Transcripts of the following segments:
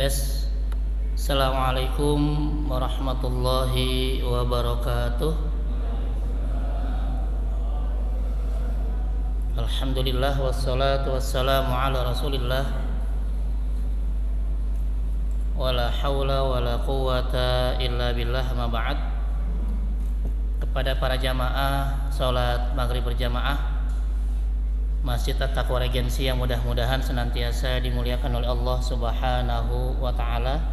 Tes. Assalamualaikum warahmatullahi wabarakatuh. Alhamdulillah wassalatu wassalamu ala Rasulillah. Wala haula wala quwata illa billah, ma ba'd. Kepada para jamaah salat maghrib berjamaah Masjid At-Taqwa Regensi yang mudah-mudahan senantiasa dimuliakan oleh Allah Subhanahu wa ta'ala.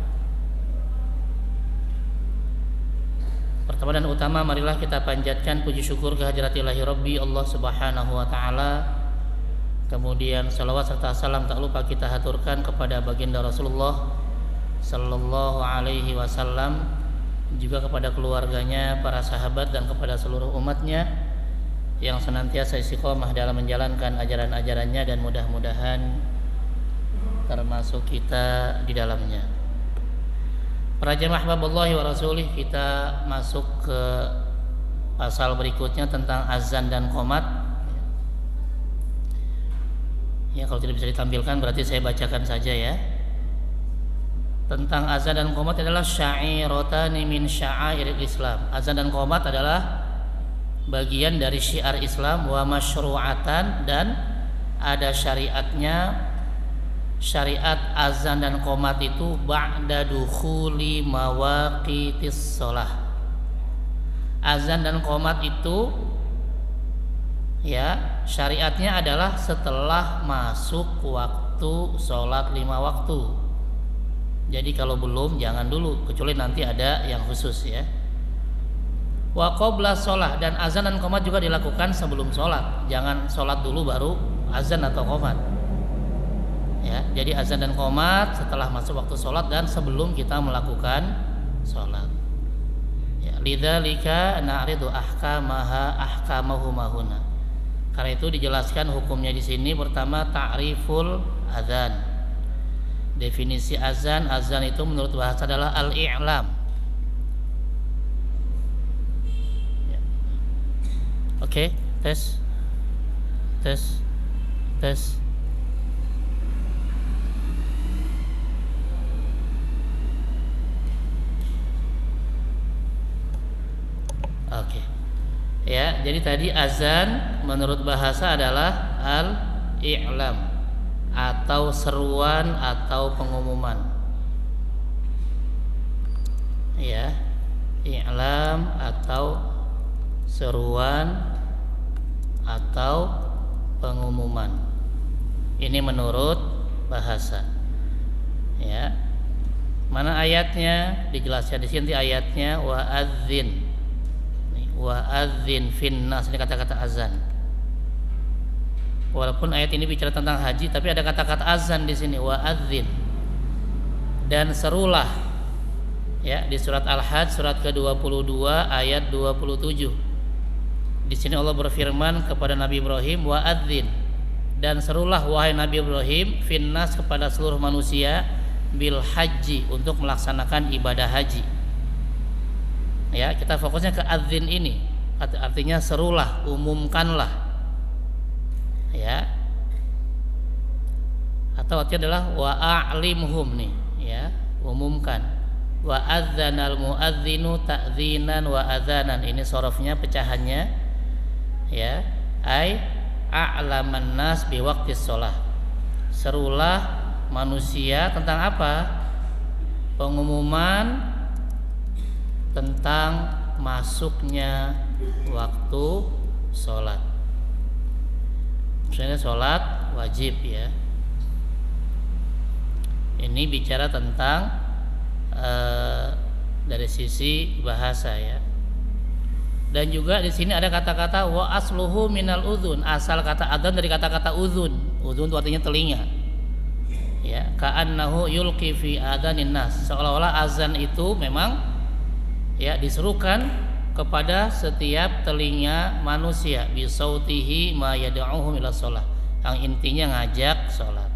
Pertama dan utama, marilah kita panjatkan puji syukur kehadirat ilahi Rabbi Allah Subhanahu wa ta'ala. Kemudian salawat serta salam tak lupa kita haturkan kepada baginda Rasulullah sallallahu alaihi wasallam, juga kepada keluarganya, para sahabat, dan kepada seluruh umatnya yang senantiasa istiqomah dalam menjalankan ajaran-ajarannya, dan mudah-mudahan termasuk kita di dalamnya. Para jamaah hababallahi wa rasulih, kita masuk ke pasal berikutnya tentang azan dan qomat. Ya, kalau tidak bisa ditampilkan berarti saya bacakan saja ya. Tentang azan dan qomat adalah sya'iratani min sya'airil Islam. Azan dan qomat adalah bagian dari syiar Islam, wa masyru'atan, dan ada syariatnya. Syariat azan dan qomat itu ba'da dukhuli mawaqitis shalah. Azan dan qomat itu ya syariatnya adalah setelah masuk waktu sholat 5 waktu. Jadi kalau belum jangan dulu, kecuali nanti ada yang khusus ya. Wa qabla sholat, dan azan dan qomat juga dilakukan sebelum sholat. Jangan sholat dulu baru azan atau qomat ya. Jadi azan dan qomat setelah masuk waktu sholat dan sebelum kita melakukan sholat ya. Lidzalika na'ridu ahkamahuma huna. Karena itu dijelaskan hukumnya di sini. Pertama, ta'riful azan. Definisi azan itu menurut bahasa adalah al-i'lam. Oke, tes. Oke. Ya, jadi tadi azan menurut bahasa adalah al-i'lam, atau seruan atau pengumuman. Ya, i'lam atau seruan atau pengumuman. Ini menurut bahasa. Ya. Mana ayatnya? Dijelaskan di sini ayatnya, wa'adzin. Wa'adzin finnas, ini kata-kata azan. Walaupun ayat ini bicara tentang haji, tapi ada kata-kata azan di sini, wa'adzin. Dan serulah. Ya, di surat Al-Hajj surat ke-22 ayat 27. Di sini Allah berfirman kepada Nabi Ibrahim, wa'adzin, dan serulah wahai Nabi Ibrahim, finnas, kepada seluruh manusia, bil haji, untuk melaksanakan ibadah haji. Ya, kita fokusnya ke adzin ini, artinya serulah, umumkanlah. Ya. Atau artinya adalah wa'alimhum nih, ya, umumkan. Wa adzanal muadzinu ta'dzinan wa adzanan. Ini sorofnya, pecahannya ya, ai a'laman nas bi waqtis shalah. Serulah manusia tentang apa? Pengumuman tentang masuknya waktu sholat. Misalnya sholat wajib ya. Ini bicara tentang dari sisi bahasa ya. Dan juga di sini ada kata-kata wa asluhu minal udhun. Asal kata adzan dari kata-kata udhun. Udhun itu artinya telinga. Ya, ka'annahu yulqi fi adhanin nas. Seolah-olah azan itu memang ya diserukan kepada setiap telinga manusia, bi sautihi ma yad'uhum ila shalah. Yang intinya ngajak salat.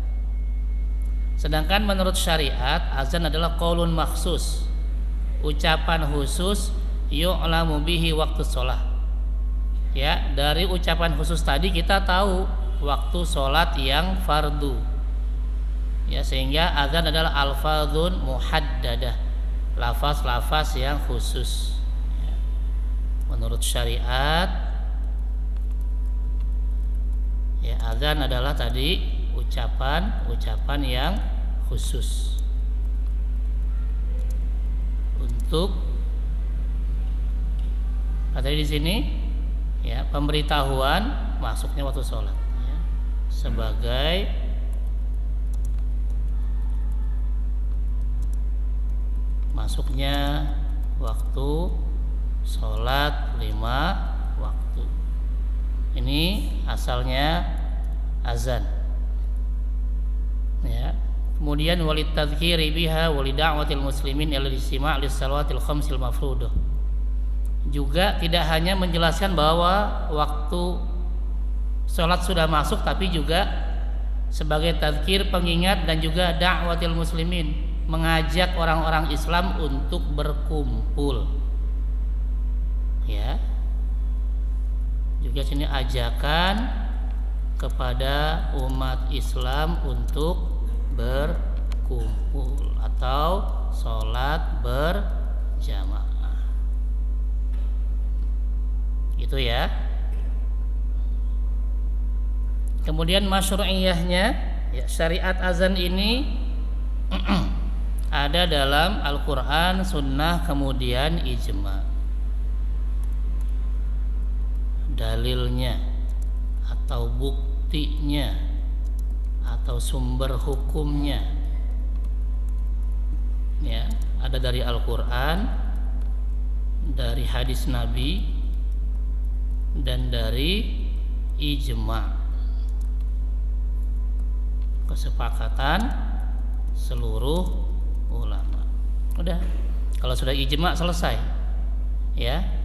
Sedangkan menurut syariat, azan adalah qaulun makhsus. Ucapan khusus yu'lamu bihi waktu sholat. Ya, dari ucapan khusus tadi kita tahu waktu sholat yang fardu. Ya, sehingga azan adalah alfadzun muhaddadah, lafaz-lafaz yang khusus. Ya. Menurut syariat, ya azan adalah tadi ucapan yang khusus untuk katanya di sini ya pemberitahuan masuknya waktu sholat ya, sebagai masuknya waktu sholat 5 waktu. Ini asalnya azan ya. Kemudian walid tadhkiri biha walid da'watil muslimin ila istima' lis salawatil khamsil mafruḍah. Juga tidak hanya menjelaskan bahwa waktu sholat sudah masuk, tapi juga sebagai tadhkir, pengingat, dan juga da'watil muslimin, mengajak orang-orang Islam untuk berkumpul ya. Juga sini ajakan kepada umat Islam untuk berkumpul atau sholat berjamaah gitu ya. Kemudian masyru'iyahnya ya, syariat azan ini ada dalam Al-Quran, Sunnah, kemudian ijma. Dalilnya atau buktinya atau sumber hukumnya ya ada dari Al-Quran, dari hadis Nabi, dan dari ijma, kesepakatan seluruh ulama. Udah, kalau sudah ijma selesai ya.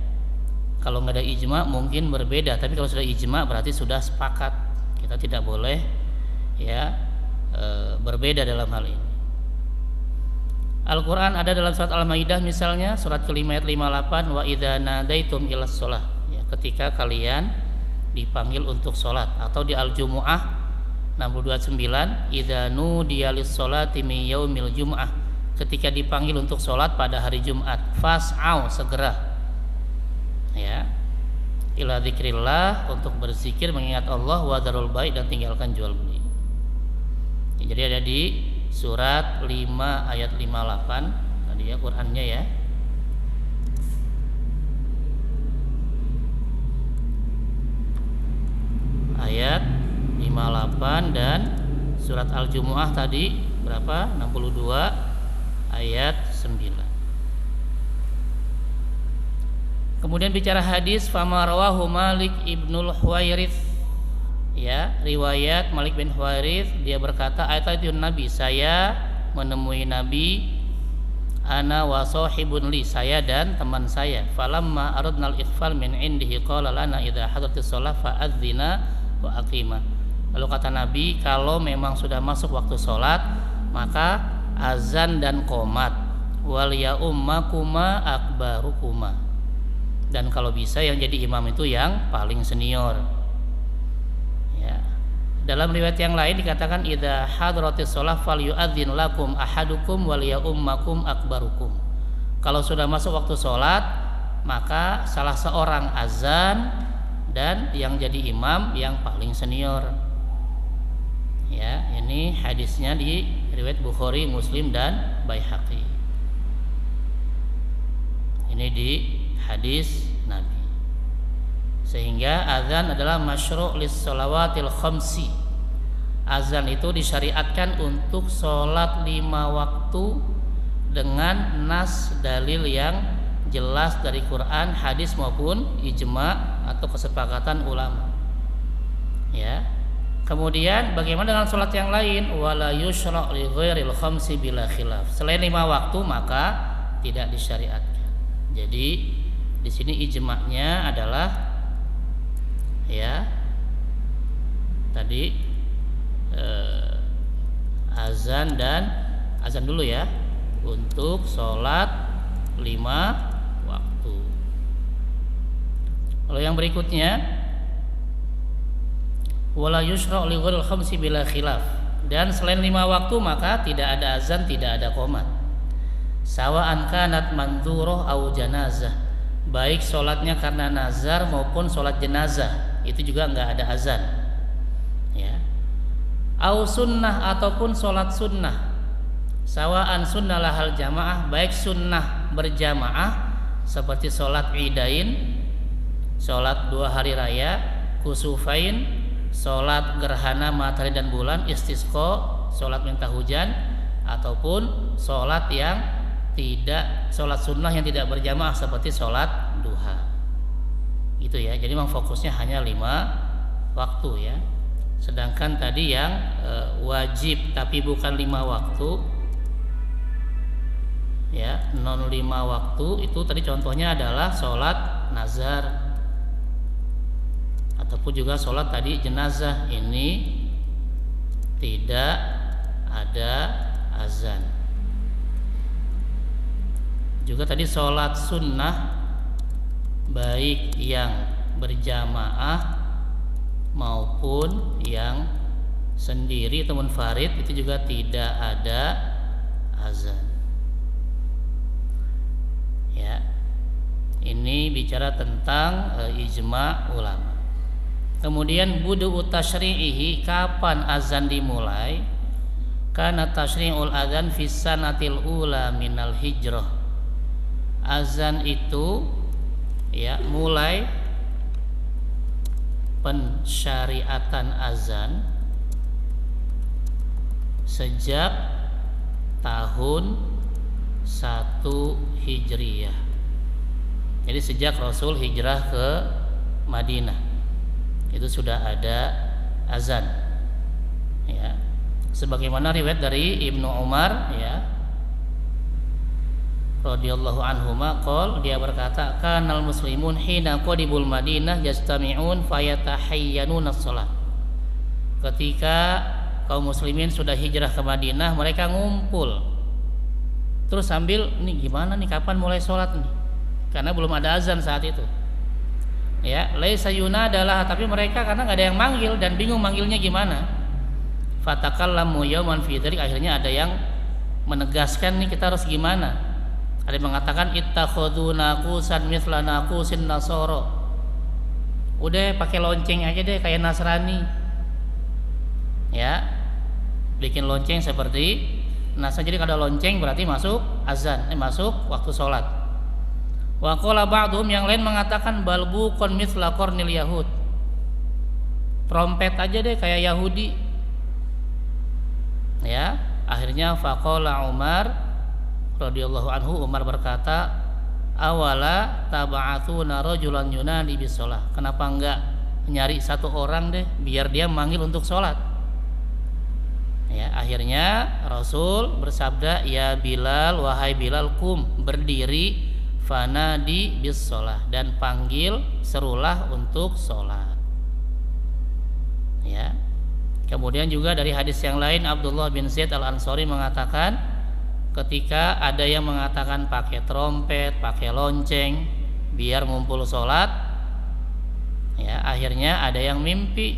Kalau nggak ada ijma mungkin berbeda, tapi kalau sudah ijma berarti sudah sepakat. Kita tidak boleh ya berbeda dalam hal ini. Al-Quran ada dalam surat Al-Maidah misalnya, surat kelima ayat 58, wa idza nadaitum ilas sholah ya, ketika kalian dipanggil untuk sholat. Atau di Al-Jumu'ah 62:9, idza nudiya lis sholati min yaumil jum'ah, ketika dipanggil untuk sholat pada hari Jumat, fas'au, segera ya ila dzikrillah, untuk berzikir mengingat Allah, wa dzarul bai', dan tinggalkan jual beli ya. Jadi ada di surat 5 ayat 58 tadi ya Qur'annya ya. Ayat 58, dan surat Al-Jumu'ah tadi berapa? 62 ayat 9. Kemudian bicara hadis, fama rawahu Malik ibnul Huwairits ya, riwayat Malik bin Huwairits, dia berkata, ataitu Nabi, saya menemui Nabi, ana wa sahibun li, saya dan teman saya, falamma aradnal ikhfal min indihi qala lana idza hadratis shalah fa'adzina wa aqima. Lalu kata Nabi, kalau memang sudah masuk waktu sholat maka azan dan qomat, wal ya ummakuma akbarukuma, dan kalau bisa yang jadi imam itu yang paling senior ya. Dalam riwayat yang lain dikatakan idza hadratis shalah falyu'adzin lakum ahadukum wal ya ummakum akbarukum, kalau sudah masuk waktu sholat maka salah seorang azan dan yang jadi imam yang paling senior ya. Ini hadisnya di riwayat Bukhari, Muslim, dan Baihaqi. Ini di hadis Nabi. Sehingga azan adalah masyru' lis shalawatil khamsi. Azan itu disyariatkan untuk sholat 5 waktu dengan nas dalil yang jelas dari Quran, hadis, maupun ijma atau kesepakatan ulama ya. Kemudian bagaimana dengan sholat yang lain? Wala yushra' li ghairil khamsi bila khilaf. Selain 5 waktu maka tidak disyariatkan. Jadi di sini ijma'nya adalah ya tadi azan dulu ya untuk sholat 5 waktu. Lalu yang berikutnya wala yushra' li ghairil khamsi bila khilaf. Dan selain 5 waktu maka tidak ada azan, tidak ada qomat. Sawa'an kanat mandzuroh au janazah, baik sholatnya karena nazar maupun sholat jenazah, itu juga nggak ada azan. Ya. Au sunnah ataupun sholat sunnah. Sawa'an sunnah lahal jamaah, baik sunnah berjamaah seperti sholat idain, sholat 2 hari raya, kusufain, sholat gerhana matahari dan bulan, istisqa, sholat minta hujan, ataupun sholat yang tidak, sholat sunnah yang tidak berjamaah seperti sholat duha. Itu ya. Jadi memang fokusnya hanya 5 waktu ya. Sedangkan tadi yang wajib tapi bukan 5 waktu ya, non 5 waktu itu tadi contohnya adalah sholat nazar ataupun juga sholat tadi jenazah, ini tidak ada azan. Juga tadi sholat sunnah baik yang berjamaah maupun yang sendiri atau munfarid itu juga tidak ada azan. Ya, ini bicara tentang ijma ulama. Kemudian budu tasyri'ihi, kapan azan dimulai? Kana tasyri'ul adzan fis sanatil ula minal hijrah. Azan itu ya mulai pensyariatan azan sejak tahun 1 Hijriyah. Jadi sejak Rasul hijrah ke Madinah itu sudah ada azan. Ya. Sebagaimana riwayat dari Ibnu Umar ya radhiyallahu anhuma qol, dia berkata, kanal muslimun hina qadibul Madinah yastami'un fayatahayyanuna shalah. Ketika kaum muslimin sudah hijrah ke Madinah, mereka ngumpul terus sambil nih gimana nih kapan mulai sholat nih, karena belum ada azan saat itu ya. Laisa yunadalah, tapi mereka karena nggak ada yang manggil dan bingung manggilnya gimana. Fatakallamu yauman fi dzalik, akhirnya ada yang menegaskan nih kita harus gimana. Ada yang mengatakan ittakhadhu naqusan mithla naqusin nasara, udah pakai lonceng aja deh kayak Nasrani ya, bikin lonceng seperti Nasrani. Jadi kalau ada lonceng berarti masuk azan, masuk waktu sholat. Wa qala ba'dhum, yang lain mengatakan balbuqon mithla qarnil yahud, trompet aja deh kayak Yahudi ya. Akhirnya faqala Umar radhiyallahu anhu, Umar berkata, awala tab'atsuna rajulan yunadi bis shalah, kenapa enggak nyari satu orang deh biar dia manggil untuk sholat ya. Akhirnya Rasul bersabda, ya Bilal, wahai Bilal, kum, berdiri, fanadi bis shalah, dan panggil, serulah untuk sholat ya. Kemudian juga dari hadis yang lain, Abdullah bin Zaid al-Ansari mengatakan, ketika ada yang mengatakan pakai trompet, pakai lonceng biar ngumpul sholat ya, akhirnya ada yang mimpi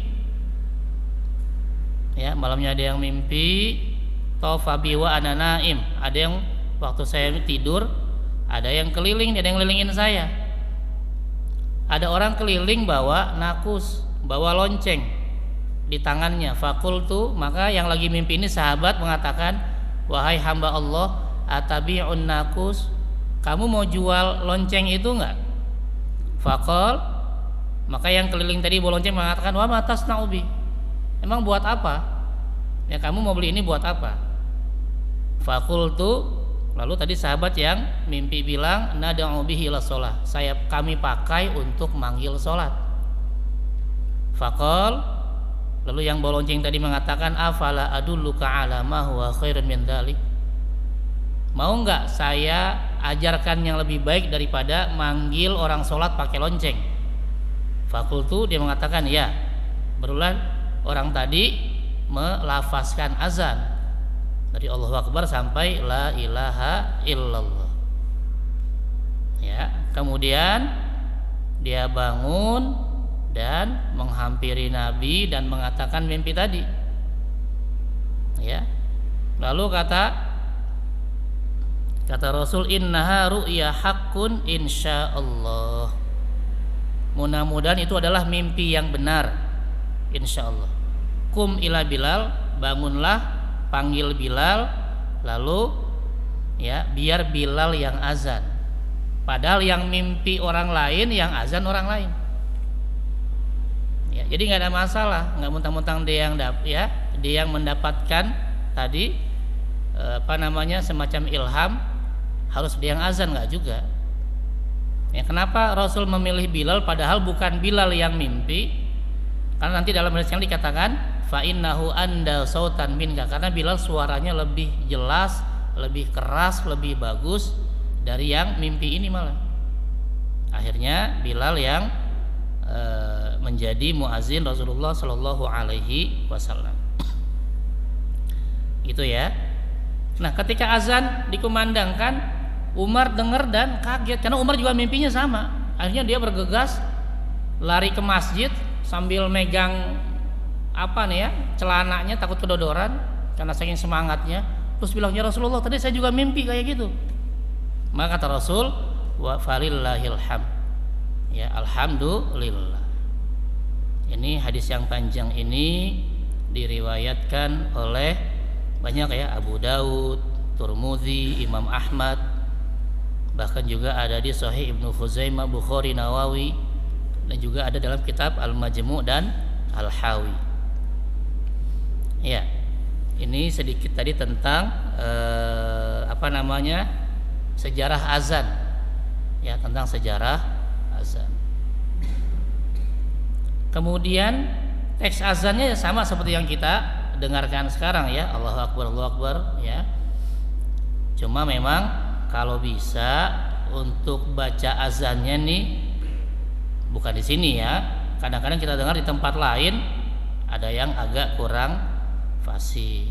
ya, malamnya ada yang mimpi, tofabi wa ana naim, ada yang waktu saya tidur ada yang keliling, ada yang ngelilingin saya. Ada orang keliling bawa nakus, bawa lonceng di tangannya. Fakultu, maka yang lagi mimpi ini sahabat mengatakan, wahai hamba Allah, atabi'un nakus, kamu mau jual lonceng itu enggak? Fakol, maka yang keliling tadi bawa lonceng mengatakan, wa matas naubi, emang buat apa? Ya kamu mau beli ini buat apa? Fakultu, lalu tadi sahabat yang mimpi bilang, nada'u bihi ila sholah, kami pakai untuk manggil sholat. Fakol, lalu yang bawa lonceng tadi mengatakan, afala adulluka ala ma huwa khairun min dzalik, mau enggak saya ajarkan yang lebih baik daripada manggil orang sholat pakai lonceng? Fakultu, dia mengatakan ya. Berulang orang tadi melafazkan azan dari Allahu Akbar sampai la ilaha illallah ya. Kemudian dia bangun dan menghampiri Nabi dan mengatakan mimpi tadi Ya. Lalu kata Rasul, innaha ru'ya haqqun insyaallah. Mudah-mudahan itu adalah mimpi yang benar, insyaallah. Kum ila Bilal, bangunlah, panggil Bilal, lalu ya biar Bilal yang azan. Padahal yang mimpi orang lain, yang azan orang lain. Ya, jadi nggak ada masalah, nggak mentang-mentang dia yang mendapatkan tadi semacam ilham harus dia yang azan, nggak juga. Ya, kenapa Rasul memilih Bilal padahal bukan Bilal yang mimpi? Karena nanti dalam hadis yang dikatakan fa innahu anda sautan minka, karena Bilal suaranya lebih jelas, lebih keras, lebih bagus dari yang mimpi ini malah. Akhirnya Bilal yang menjadi muazin Rasulullah Shallallahu Alaihi Wasallam. Gitu ya. Nah, ketika azan dikumandangkan, Umar dengar dan kaget karena Umar juga mimpinya sama. Akhirnya dia bergegas lari ke masjid sambil megang celananya, takut kedodoran karena saking semangatnya. Terus bilang, ya Rasulullah, tadi saya juga mimpi kayak gitu. Maka kata Rasul, wa falillahil hamd. Ya, alhamdulillah. Ini hadis yang panjang ini diriwayatkan oleh banyak ya, Abu Daud, Tirmidzi, Imam Ahmad, bahkan juga ada di Sahih Ibnu Khuzaimah, Bukhari, Nawawi, dan juga ada dalam kitab Al-Majmu' dan Al-Hawi. Ya, ini sedikit tadi tentang sejarah azan. Ya, tentang sejarah azan. Kemudian teks azannya sama seperti yang kita dengarkan sekarang ya, Allahu Akbar, Allahu Akbar ya. Cuma memang kalau bisa untuk baca azannya nih bukan di sini ya. Kadang-kadang kita dengar di tempat lain ada yang agak kurang fasih.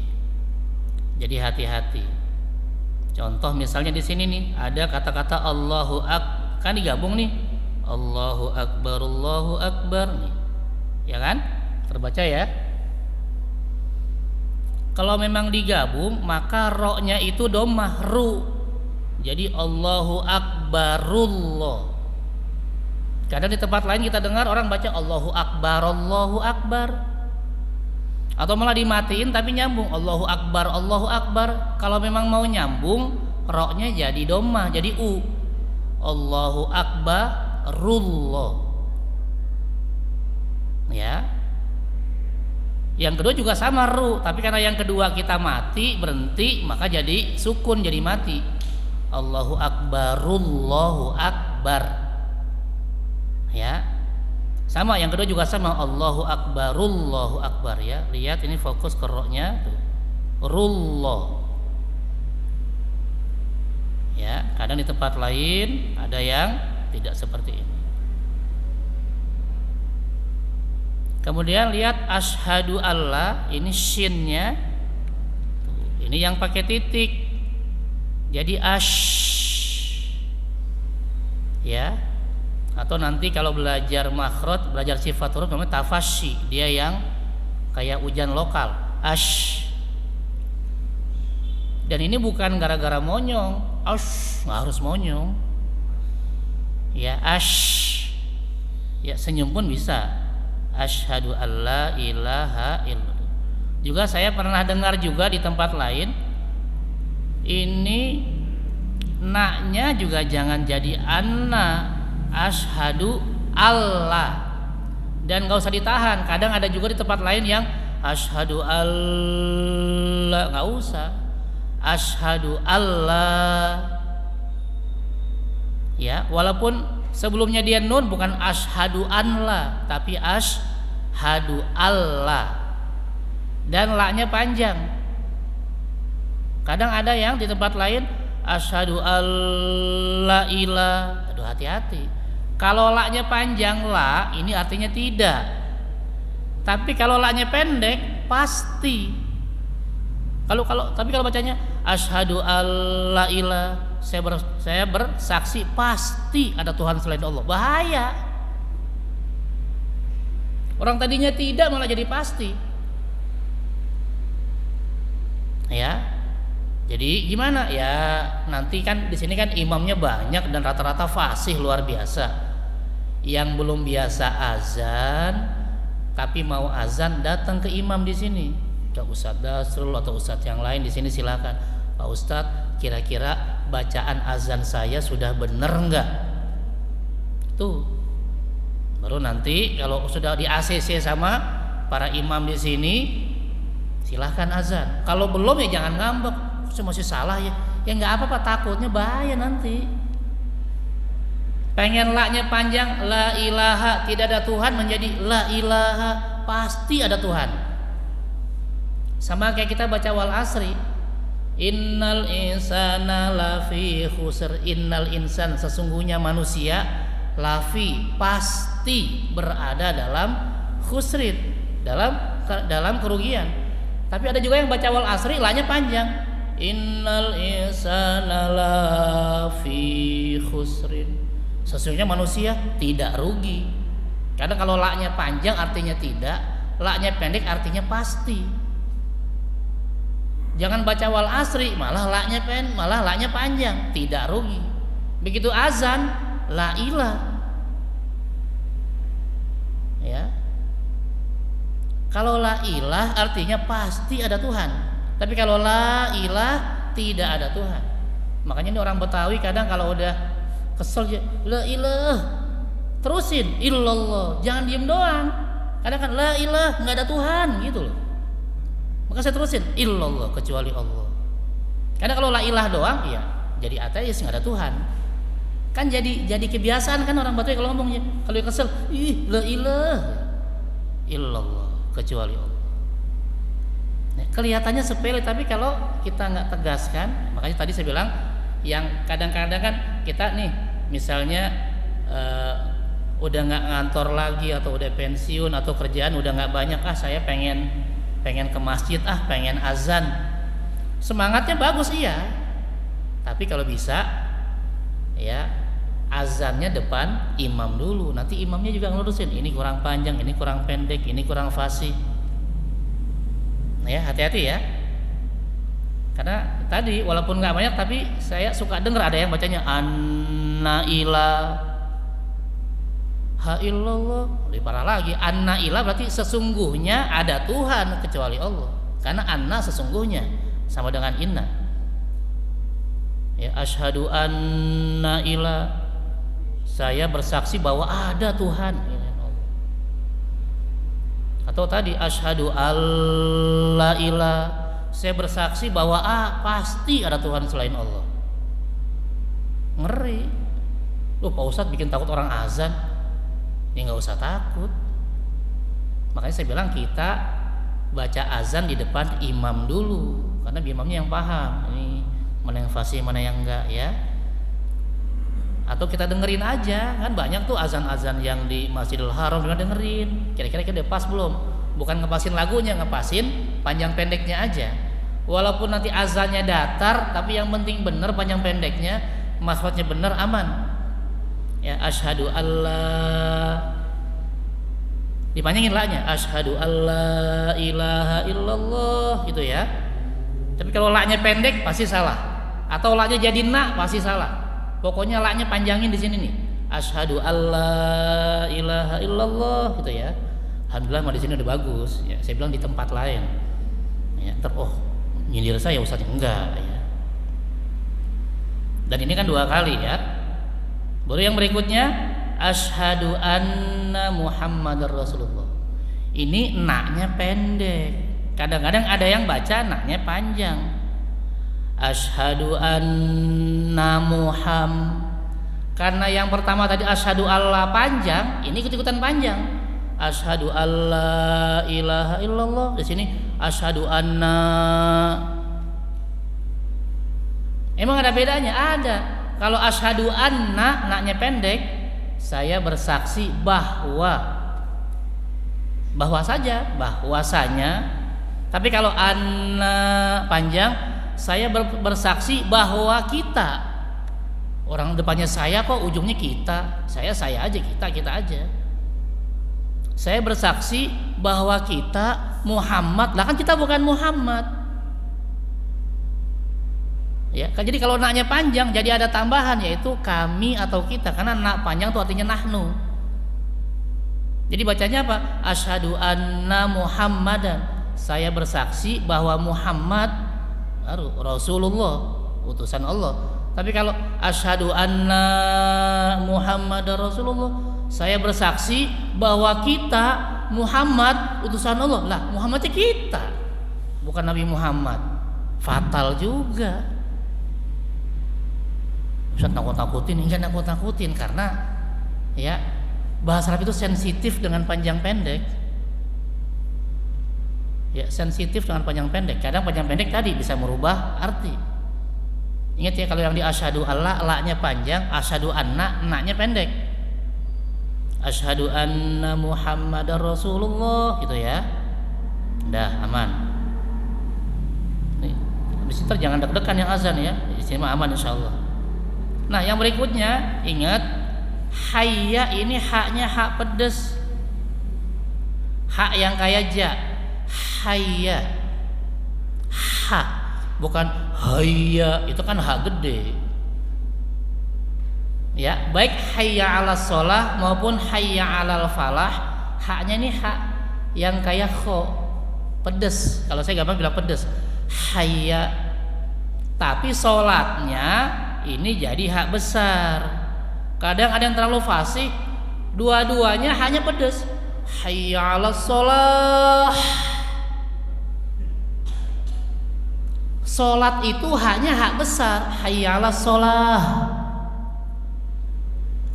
Jadi hati-hati. Contoh misalnya di sini nih ada kata-kata Allahu Akbar, kan digabung nih. Allahu Akbar nih. Ya kan? Terbaca ya. Kalau memang digabung maka ro-nya itu dhammah ru. Jadi Allahu Akbarullah. Kadang di tempat lain kita dengar orang baca Allahu Akbar, Allahu Akbar. Atau malah dimatiin tapi nyambung Allahu Akbar, Allahu Akbar. Kalau memang mau nyambung, ro-nya jadi dhammah, jadi u. Allahu Akbarullah. Ya. Yang kedua juga sama ru, tapi karena yang kedua kita mati, berhenti, maka jadi sukun, jadi mati. Allahu Akbarullahu Akbar. Ya. Sama, yang kedua juga sama, Allahu Akbarullahu Akbar ya. Lihat ini fokus ke ro-nya tuh. Rullah. Ya, kadang di tempat lain ada yang tidak seperti ini. Kemudian lihat asyhadu alla, ini shinnya ini yang pakai titik, jadi ya. Atau nanti kalau belajar makhraj, belajar sifat huruf namanya tafasyi, dia yang kayak ujian lokal, dan ini bukan gara-gara monyong, nggak harus monyong ya, ya senyum pun bisa. Asyhadu alla ilaha illallah. Juga saya pernah dengar juga di tempat lain, ini naknya juga jangan jadi anna, asyhadu alla, dan nggak usah ditahan. Kadang ada juga di tempat lain yang asyhadu alla, nggak usah, asyhadu alla ya, walaupun sebelumnya dia nun, bukan asyhadu anla tapi asyhadu alla, dan la-nya panjang. Kadang ada yang di tempat lain asyhadu alla ilah. Aduh, hati-hati. Kalau la-nya panjang, la ini artinya tidak. Tapi kalau la-nya pendek pasti. Tapi kalau bacanya asyhadu alla ilah, saya bersaksi pasti ada Tuhan selain Allah. Bahaya. Orang tadinya tidak malah jadi pasti. Ya. Jadi gimana ya, nanti kan di sini kan imamnya banyak dan rata-rata fasih luar biasa. Yang belum biasa azan tapi mau azan datang ke imam di sini, ke Ustadz Dasrul atau Ustadz yang lain di sini, silakan Pak Ustadz, kira-kira bacaan azan saya sudah benar enggak? Tuh baru nanti kalau sudah di ACC sama para imam di sini silahkan azan. Kalau belum ya jangan ngambek, masih salah ya nggak apa-apa, takutnya bahaya nanti. Pengen la-nya panjang, la ilaha, tidak ada Tuhan, menjadi la ilaha, pasti ada Tuhan. Sama kayak kita baca wal asri, innal insana lafi khusr, innal insan, sesungguhnya manusia, lafi, pasti berada dalam khusrin, dalam kerugian. Tapi ada juga yang baca wal asri la-nya panjang, innal insana lafi khusrin, sesungguhnya manusia tidak rugi. Karena kalau la-nya panjang artinya tidak, la-nya pendek artinya pasti. Jangan baca wal asri malah la-nya panjang, tidak rugi. Begitu azan, la ilah. Ya. Kalau la ilah artinya pasti ada Tuhan. Tapi kalau la ilah tidak ada Tuhan. Makanya ini orang Betawi kadang kalau udah kesel aja, la ilah, terusin illallah, jangan diem doang. Kadang kan la ilah, nggak ada Tuhan gitu loh. Maka saya terusin illallah, kecuali Allah. Karena kalau la ilah doang, ya jadi ateis, nggak ada Tuhan. Kan jadi kebiasaan kan orang Betawi kalau ngomongnya, kalau kesel, ih la ilah, illallah, kecuali Allah. Kelihatannya sepele, tapi kalau kita nggak tegaskan, makanya tadi saya bilang yang kadang-kadang kan kita nih misalnya udah nggak ngantor lagi atau udah pensiun atau kerjaan udah nggak banyak, saya pengen ke masjid, pengen azan, semangatnya bagus iya, tapi kalau bisa ya azannya depan imam dulu, nanti imamnya juga ngelurusin ini kurang panjang, ini kurang pendek, ini kurang fasih. Ya hati-hati ya, karena tadi walaupun nggak banyak tapi saya suka dengar ada yang bacanya anna ilaha illallah, lebih parah lagi, anna ilah berarti sesungguhnya ada Tuhan kecuali Allah, karena anna sesungguhnya sama dengan inna. Ya, asyhadu anna ilah, saya bersaksi bahwa ada Tuhan. Atau tadi asyhadu alla ilah, saya bersaksi bahwa pasti ada Tuhan selain Allah. Ngeri. Pak Ustadz bikin takut orang azan. Ya nggak usah takut. Makanya saya bilang kita baca azan di depan imam dulu, karena imamnya yang paham. Ini mana yang fasih, mana yang enggak ya. Atau kita dengerin aja, kan banyak tuh azan-azan yang di Masjidil Haram, kita dengerin. Kira-kira kita pas belum? Bukan ngepasin lagunya, ngepasin panjang pendeknya aja. Walaupun nanti azannya datar, tapi yang penting benar panjang pendeknya, maksudnya benar, aman. Ya, asyhadu alla, dipanjangin la-nya, asyhadu alla ilaha illallah gitu ya. Tapi kalau la-nya pendek pasti salah. Atau la-nya jadi na pasti salah. Pokoknya la-nya panjangin di sini nih. Asyhadu alla ilaha illallah gitu ya. Alhamdulillah di sini udah bagus. Ya, saya bilang di tempat lain. Ya, nyindir saya Ustaz, enggak ya. Dan ini kan 2 kali ya. Baru yang berikutnya asyhadu anna Muhammadar Rasulullah. Ini na-nya pendek. Kadang-kadang ada yang baca na-nya panjang. Asyhadu anna Muhammad. Karena yang pertama tadi asyhadu alla panjang, ini ikut-ikutan panjang. Asyhadu alla ilaha illallah. Di sini asyhadu anna. Emang ada bedanya? Ada. Kalau asyhadu anna, na-nya pendek, saya bersaksi bahwa saja, bahwasanya. Tapi kalau anna panjang, saya bersaksi bahwa kita. Orang depannya saya kok ujungnya kita. Saya aja, kita aja. Saya bersaksi bahwa kita Muhammad. Lah kan kita bukan Muhammad. Ya, jadi kalau naknya panjang jadi ada tambahan yaitu kami atau kita, karena nak panjang itu artinya nahnu. Jadi bacanya apa? Asyhadu anna Muhammadan. Saya bersaksi bahwa Muhammad Rasulullah, utusan Allah. Tapi kalau asyhadu anna Muhammadar Rasulullah, saya bersaksi bahwa kita Muhammad utusan Allah. Lah, Muhammadnya kita, bukan Nabi Muhammad. Fatal juga. Ustaz nakut-nakutin, enggak nakut-nakutin, karena ya bahasa Arab itu sensitif dengan panjang pendek. Ya, sensitif dengan panjang pendek. Kadang panjang pendek tadi bisa merubah arti. Ingat ya, kalau yang di asyhadu alla, la-nya panjang, asyhadu anna, na-nya pendek. Asyhadu anna Muhammadar Rasulullah gitu ya. Udah aman. Nih, habis itu jangan deg-degan yang azan ya. Di sini mah aman insyaallah. Nah, yang berikutnya ingat, hayya ini haknya hak pedes. Hak yang kayak ja. Hayya. Ha, bukan hayya, itu kan hak gede. Ya, baik hayya 'alas shalah maupun hayya 'alal falah, haknya ini hak yang kayak kho, pedes. Kalau saya gampang bilang pedes. Hayya. Tapi sholatnya ini jadi hak besar. Kadang ada yang terlalu fasih, dua-duanya hanya pedes. Hayya 'alas shalah. Salat itu hanya hak besar. Hayya 'alas shalah.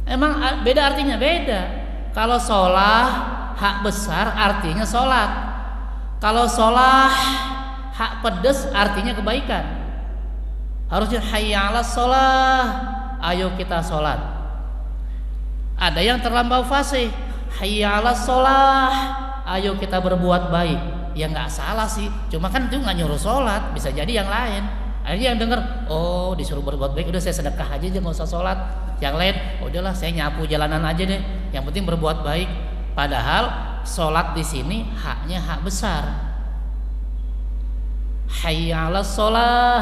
Emang beda artinya? Beda. Kalau sholah hak besar artinya sholat. Kalau sholah hak pedes artinya kebaikan. Harusnya hayya 'alas shalah, ayo kita sholat. Ada yang terlampau fasih, hayya 'alas shalah, ayo kita berbuat baik. Ya nggak salah sih, cuma kan itu nggak nyuruh sholat, bisa jadi yang lain. Akhirnya yang dengar, oh disuruh berbuat baik, udah saya sedekah aja nggak usah sholat. Yang lain, udahlah saya nyapu jalanan aja deh, yang penting berbuat baik. Padahal sholat di sini haknya hak besar. Hayya 'alas shalah,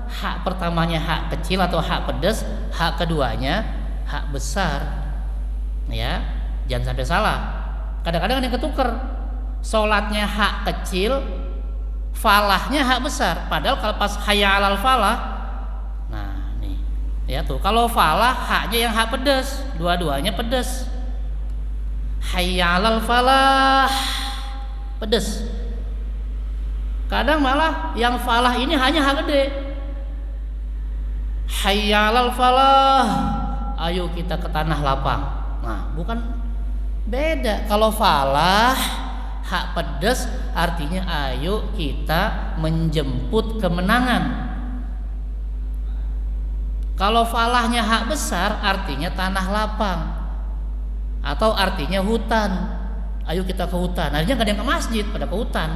hak pertamanya hak kecil atau hak pedas, hak keduanya hak besar. Ya, jangan sampai salah. Kadang-kadang ada yang ketuker, sholatnya hak kecil, falahnya hak besar. Padahal kalau pas hayya 'alal falah, nah nih ya tuh, kalau falah haknya yang hak pedas, dua-duanya pedas. Hayya 'alal falah pedas. Kadang malah yang falah ini hanya hak gede. Hayya 'alal falah, ayo kita ke tanah lapang. Nah, bukan, beda. Kalau falah hak pedas artinya ayo kita menjemput kemenangan. Kalau falahnya hak besar artinya tanah lapang atau artinya hutan. Ayo kita ke hutan. Akhirnya gak ada yang ke masjid, pada ke hutan.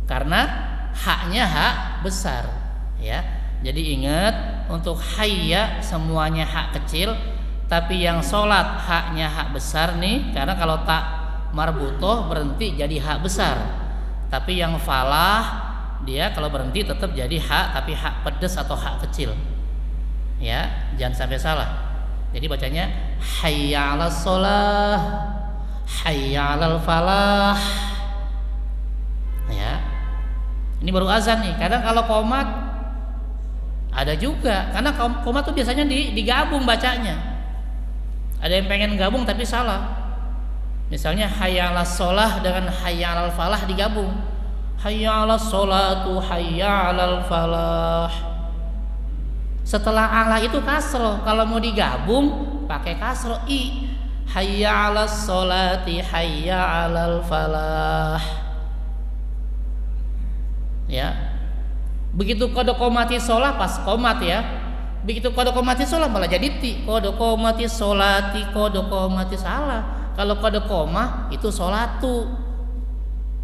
Karena haknya hak besar, ya. Jadi ingat, untuk hayya semuanya hak kecil, tapi yang sholat haknya hak besar nih. Karena kalau tak marbutoh berhenti jadi hak besar. Tapi yang falah dia kalau berhenti tetap jadi hak, tapi hak pedes atau hak kecil. Ya, jangan sampai salah. Jadi bacanya hayya 'alas shalah, hayya 'alal falah. Ya. Ini baru azan nih. Kadang kalau qomat ada juga. Karena qomat tuh biasanya digabung bacanya. Ada yang pengen gabung tapi salah. Misalnya hayya 'alas shalah dengan hayya 'alal falah digabung. Hayya 'alas sholatu, hayya 'alal falah. Setelah ala itu kasroh. Kalau mau digabung pakai kasroh i. Hayya 'alas sholati, hayya 'alal falah. Ya. Begitu kode komati sholah pas komat ya. Begitu kode komati sholah malah jadi ti. Kode komati sholati, kode komati salah. Kalau kode koma itu sholatu.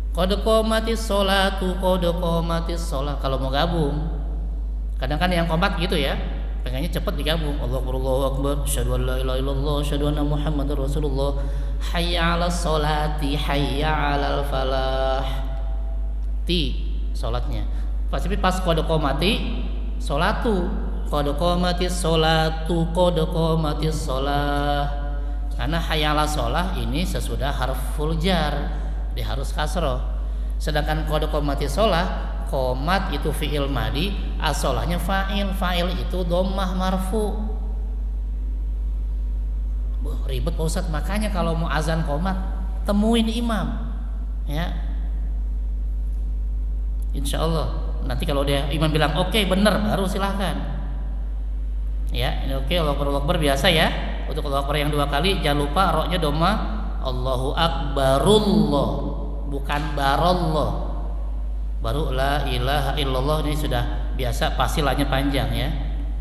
Kode komati sholatu, kode komati sholah. Kalau mau gabung, kadang kan yang komat gitu ya, pengennya cepet digabung. Allahu akbar, asyhadu an la ilaha illallah, asyhadu anna Muhammadar Rasulullah. Hayya 'alas sholati, hayya 'alal falah. Ti sholatnya. Tapi pas qad qomati sholatu, qad qomatis sholatu, qad qomatis sholah. Karena hayala sholah ini sesudah harful jar, dia harus kasroh. Sedangkan qad qomatis sholah, qomat itu fi'il madi, as-sholahnya fa'il, fa'il itu dhammah marfu. Ribet Pak Ustadz, makanya kalau mau azan qomat temuin imam ya, insya Allah nanti kalau dia imam bilang oke, bener, baru silahkan ya. Ini oke, Allahu Akbar biasa ya. Untuk Allahu Akbar yang 2 kali jangan lupa roknya doma, Allahu Akbarullah, bukan barallah. Baru la ilaha illallah ini sudah biasa, pasti lahnya panjang ya,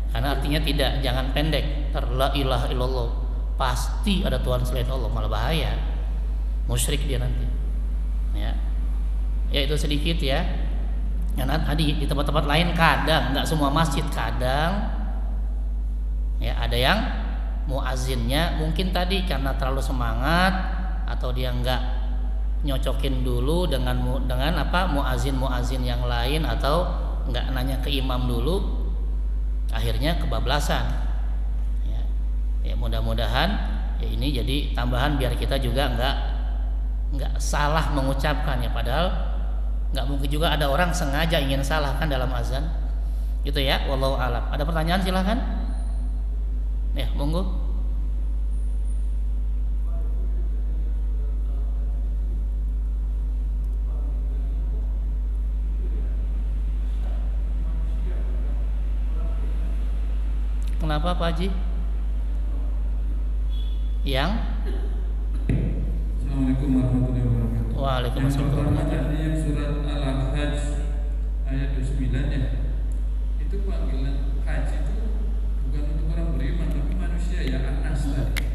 karena artinya tidak, jangan pendek. La ilaha illallah, pasti ada Tuhan selain Allah, malah bahaya, musyrik dia nanti ya. Ya itu sedikit ya. Karena tadi di tempat-tempat lain kadang, nggak semua masjid, kadang ya ada yang muazzinnya mungkin tadi karena terlalu semangat atau dia nggak nyocokin dulu dengan apa muazin yang lain, atau nggak nanya ke imam dulu, akhirnya kebablasan ya. Ya mudah-mudahan ya ini jadi tambahan biar kita juga nggak salah mengucapkan ya, padahal nggak mungkin juga ada orang sengaja ingin salah kan dalam azan gitu ya. Wallahu a'lam. Ada pertanyaan silahkan ya, monggo. Kenapa Pak Haji? Yang? Assalamualaikum warahmatullahi wabarakatuh. Waalaikumsalam. Yang pertama tadi yang surat Al-Hajj ayat 29 ya, itu panggilan haji itu bukan untuk orang beriman tapi manusia ya, anas tadi.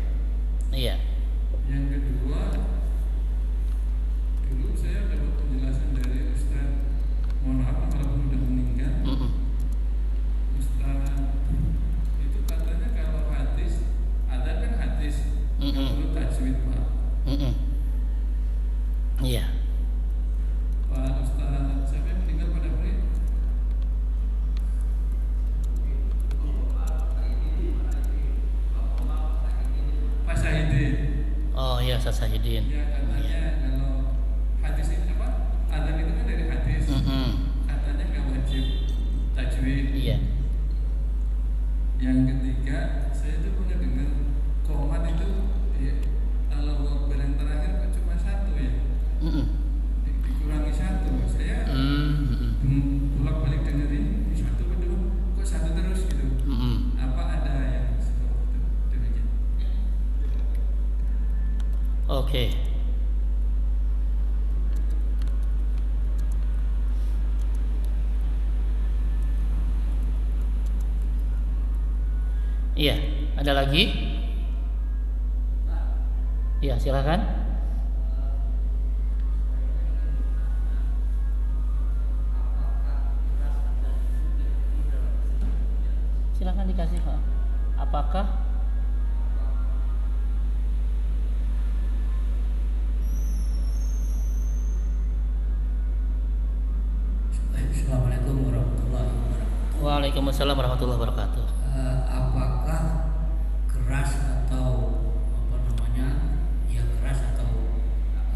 Iya. Yang kedua, dulu saya dapat penjelasan dari Ustaz, mohon maaf kalau sudah meninggal. Ustaz itu katanya kalau hadis ada kan hadis menurut tajwid Pak. Iya. Pak Ustaz, siapa yang meninggal pada hari? Pak Syahidin. Oh iya, Ustaz Syahidin. Ya katanya kalau hadis ini apa? Adzan itu kan dari hadis. Katanya nggak wajib tajwid. Iya. Yang ketiga, saya itu pernah dengar qomat itu ya, kalau Akbar yang terakhir kok cuma 1 ya. Dikurangi 1. Saya bolak-balik dengerin 1 kedua kok 1 terus gitu. Apa ada yang seperti itu? Demikian. Oke. Iya, ada lagi? Iya, silakan. Silakan dikasih Pak. Apakah Assalamualaikum warahmatullahi wabarakatuh. Waalaikumsalam warahmatullahi wabarakatuh. Apakah keras atau apa namanya, ya keras atau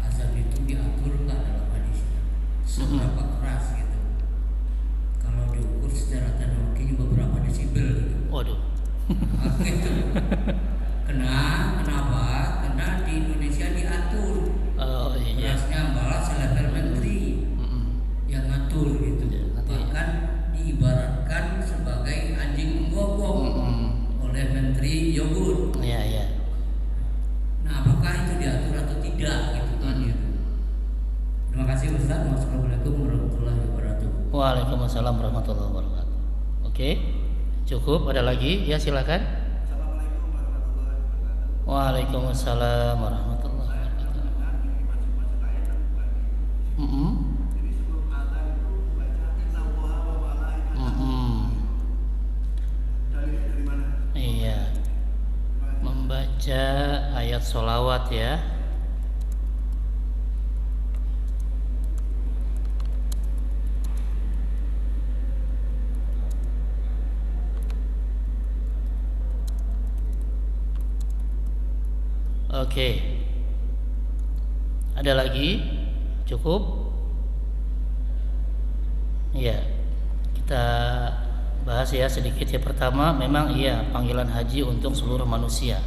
azan itu diatur nggak dalam hadisnya? Seberapa keras gitu? Kalau diukur secara teknologi beberapa desibel gitu. Waduh. Gitu. Kenapa? Karena di Indonesia diatur. Oh iya. Kerasnya malah selevel menteri yang ngatur gitu. Bahkan diibaratkan sebagai anjing menggonggong oleh Menteri Yogurt. Iya, iya. Nah, apakah itu diatur atau tidak gitu kan gitu. Terima kasih Ustaz. Wassalamualaikum warahmatullahi wabarakatuh. Waalaikumsalam warahmatullahi wabarakatuh. Oke. Cukup, ada lagi? Ya, silakan. Assalamualaikum warahmatullahi wabarakatuh. Waalaikumsalam warahmatullahi wabarakatuh. Jadi sebelum adzan itu baca innallaha wa malaikatahu. Dalilnya dari mana? Iya. Membaca ayat sholawat ya. Oke. Ada lagi? Cukup? Iya. Kita bahas ya sedikit ya. Pertama, memang iya panggilan haji untuk seluruh manusia,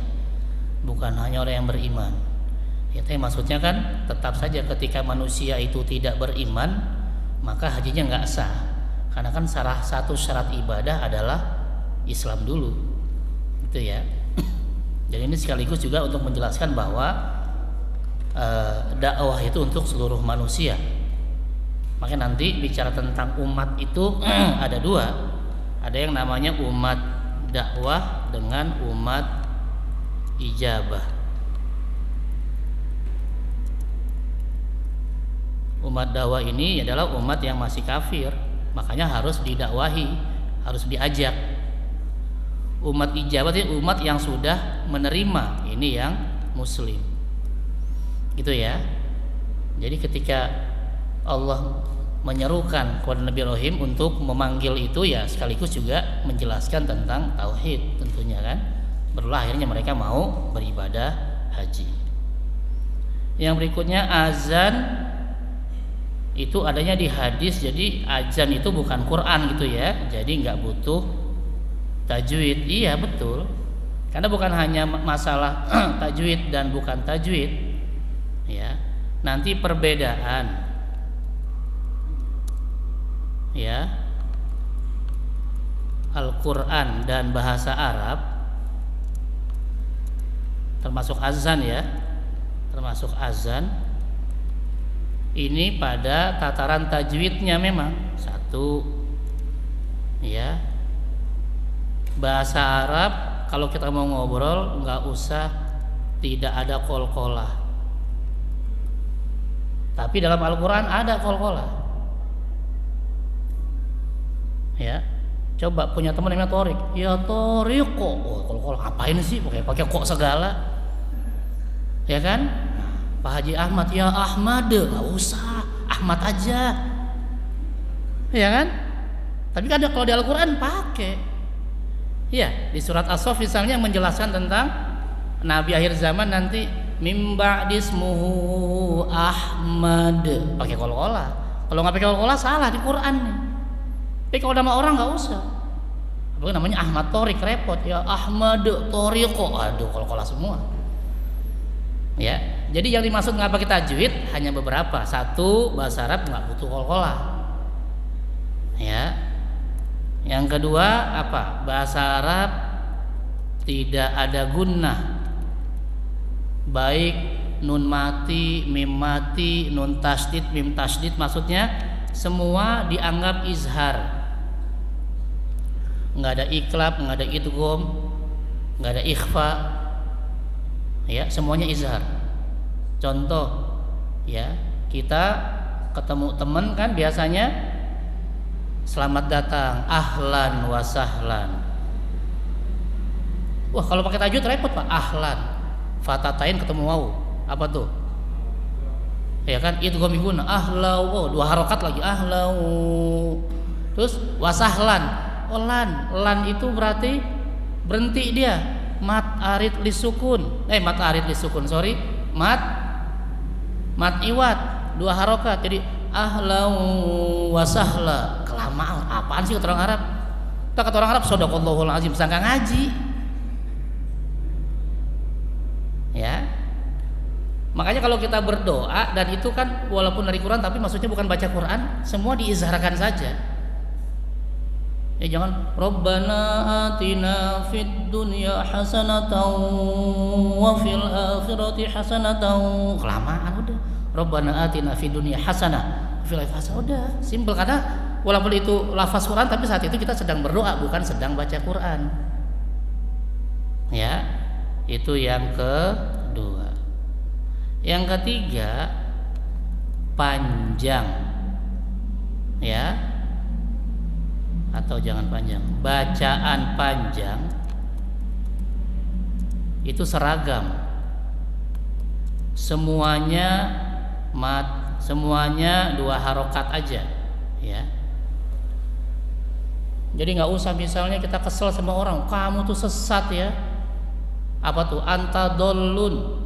bukan hanya orang yang beriman. Ya, tapi maksudnya kan tetap saja ketika manusia itu tidak beriman, maka hajinya nggak sah. Karena kan salah satu syarat ibadah adalah Islam dulu, gitu ya. Jadi ini sekaligus juga untuk menjelaskan bahwa dakwah itu untuk seluruh manusia. Maka nanti bicara tentang umat itu ada dua. Ada yang namanya umat dakwah dengan umat ijabah. Umat dakwah ini adalah umat yang masih kafir, makanya harus didakwahi, harus diajak. Umat ijabah itu umat yang sudah menerima, ini yang muslim. Gitu ya. Jadi ketika Allah menyerukan kepada Nabi Ibrahim untuk memanggil itu, ya sekaligus juga menjelaskan tentang tauhid tentunya kan. Barulah akhirnya mereka mau beribadah haji. Yang berikutnya azan itu adanya di hadis. Jadi azan itu bukan Quran gitu ya. Jadi nggak butuh tajwid. Iya betul. Karena bukan hanya masalah tajwid dan bukan tajwid. Ya. Nanti perbedaan ya Al-Quran dan bahasa Arab termasuk azan ya, termasuk azan ini pada tataran tajwidnya memang satu ya. Bahasa Arab kalau kita mau ngobrol nggak usah tidak ada qalqalah, tapi dalam Al-Quran ada qalqalah. Ya, coba punya teman yang namanya Torik, ya Torik kok, kalau ngapain sih pakai kok segala, ya kan? Pak Haji Ahmad, ya Ahmad, nggak usah, Ahmad aja, ya kan? Tapi kan kalau di Al-Quran pakai, ya di surat As-Saff misalnya menjelaskan tentang Nabi akhir zaman nanti mimba dismuhu Ahmad, pakai kol-kola. Kalau nggak pakai kol-kola salah di Quran nih. Tapi kalau nama orang nggak usah. Apa namanya Ahmad Torik repot ya, Ahmad Torik kok, aduh kol-kola semua. Ya, jadi yang dimaksud nggak pakai tajwid hanya beberapa. Satu, bahasa Arab nggak butuh kol-kola. Ya. Yang kedua apa? Bahasa Arab tidak ada gunnah. Baik nun mati, mim mati, nun tasdid, mim tasdid, maksudnya semua dianggap izhar. Nggak ada iklab, nggak ada idgham, nggak ada ikhfa, ya semuanya izhar. Contoh, ya kita ketemu teman kan biasanya selamat datang, ahlan wa sahlan. Wah kalau pakai tajwid repot pak, ahlan, fatatain ketemu waw, apa tuh? Ya kan idgham guna, ahlau, dua harokat lagi, ahlau, terus wasahlan. Oh lan itu berarti berhenti dia, mat arid lisukun, mat iwat, dua harokat, jadi ahlau wasahla. Kelamaan, apaan sih kata orang Arab? Kata orang Arab shadaqallahul azim, sangka ngaji, ya. Makanya kalau kita berdoa dan itu kan walaupun dari Quran tapi maksudnya bukan baca Quran, semua diizharkan saja. Ya jangan Rabbana atina fid dunya hasanatan wa fil akhirati hasanatan. Kelamaan udah. Rabbana atina fid dunya hasanah wa fil akhirati hasanah. Udah, simpel karena walaupun itu lafaz Quran tapi saat itu kita sedang berdoa bukan sedang baca Quran. Ya. Itu yang kedua. Yang ketiga panjang. Ya. Atau jangan panjang, bacaan panjang itu seragam, semuanya mat, semuanya dua harokat aja, ya. Jadi nggak usah misalnya kita kesel sama orang, kamu tuh sesat ya, apa tuh anta dollun,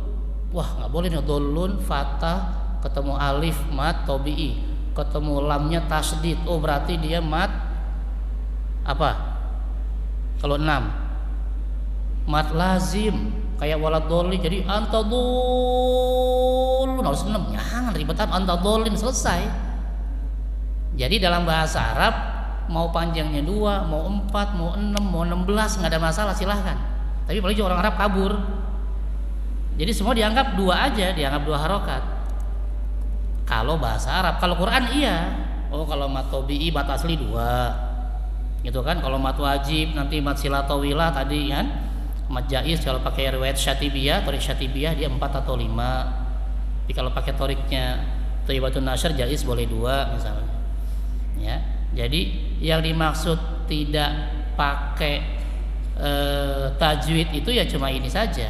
wah nggak boleh nih, dolun fathah ketemu alif mat tobi'i, ketemu lamnya tasdid, oh berarti dia mat apa kalau 6 mat lazim kayak waladolin, jadi antadolun harus 6, jangan ribetan antadolin, selesai. Jadi dalam bahasa Arab mau panjangnya 2, mau 4, mau 6, mau 16 nggak ada masalah, silahkan. Tapi paling orang Arab kabur, jadi semua dianggap 2 aja, dianggap 2 harokat kalau bahasa Arab. Kalau Quran iya, oh kalau mat tobi'i mat asli 2 gitu kan, kalau mat wajib nanti mat silatawilah tadi kan, mat jaiz kalau pakai riwayat Syatibiyah, torik Syatibiyah dia 4 atau 5. Tapi kalau pakai toriknya Thayyibatun Nashr jaiz boleh 2 misalnya. Ya, jadi yang dimaksud tidak pakai tajwid itu ya cuma ini saja.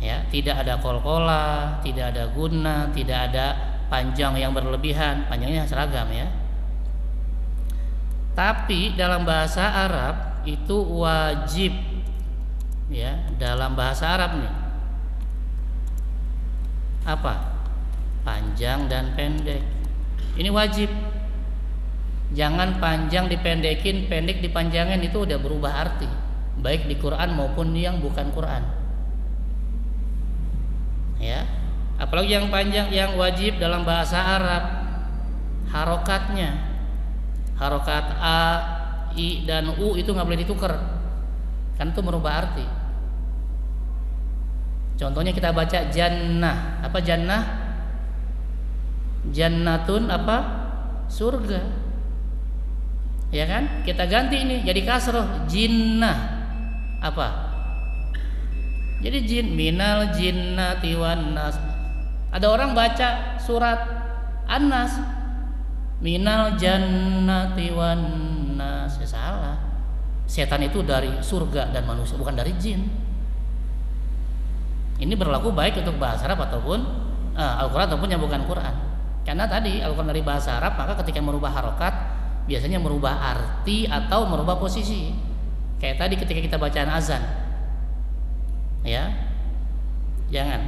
Ya, tidak ada qalqalah, tidak ada gunnah, tidak ada panjang yang berlebihan, panjangnya seragam ya. Tapi dalam bahasa Arab itu wajib ya, dalam bahasa Arab nih apa? Panjang dan pendek. Ini wajib. Jangan panjang dipendekin, pendek dipanjangin, itu udah berubah arti, baik di Quran maupun yang bukan Quran. Ya, apalagi yang panjang, yang wajib dalam bahasa Arab harokatnya, harokat a, i dan u itu nggak boleh ditukar, kan itu merubah arti. Contohnya kita baca jannah, apa jannah? Jannatun apa? Surga. Ya kan? Kita ganti ini jadi kasroh, jinnah. Apa? Jadi jin, minal jinnati wan nas. Ada orang baca surat An-Nas, minal jannati wan nas. Ya, salah. Setan itu dari surga dan manusia, bukan dari jin. Ini berlaku baik untuk bahasa Arab ataupun Al-Quran ataupun yang bukan Quran. Karena tadi Al-Quran dari bahasa Arab, maka ketika merubah harokat biasanya merubah arti atau merubah posisi. Kayak tadi ketika kita bacaan azan, ya, jangan.